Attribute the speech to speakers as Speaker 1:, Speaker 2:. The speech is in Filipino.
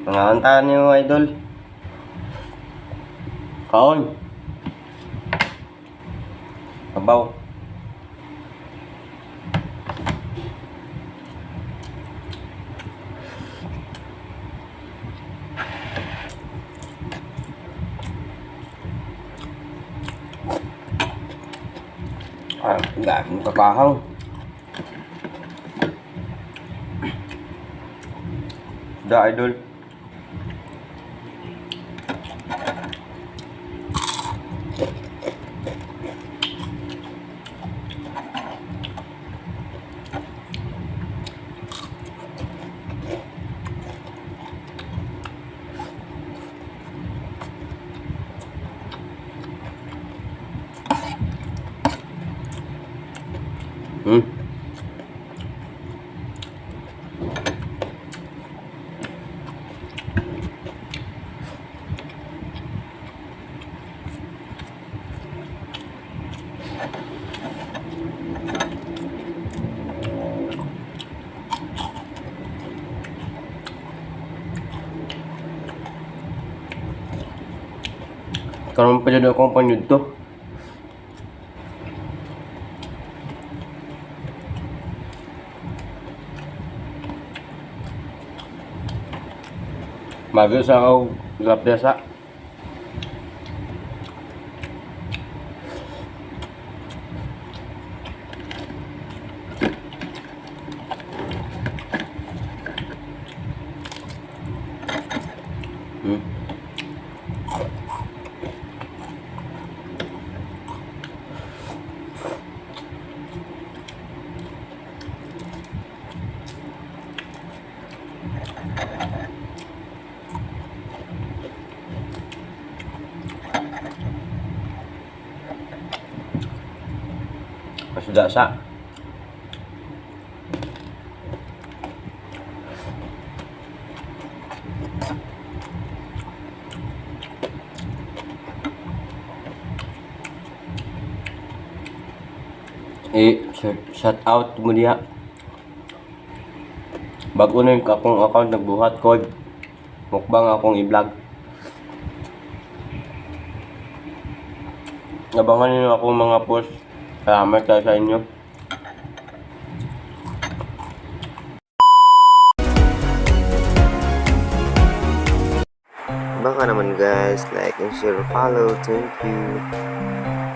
Speaker 1: Pangantahan niyo idol. Kaon. Abaw. Dami kakahang. Sudah idol. Karon pa jud akong panyud to. Magyo sa ako lapdesa. Sudah sa. Shout out mo diha. Bago na yung akong account nagbuhat ko. Mukbang akong i-vlog. Abangan niyo akong mga post. Salamat kayo sa inyo.
Speaker 2: Baka naman guys, like and share, follow. Thank you.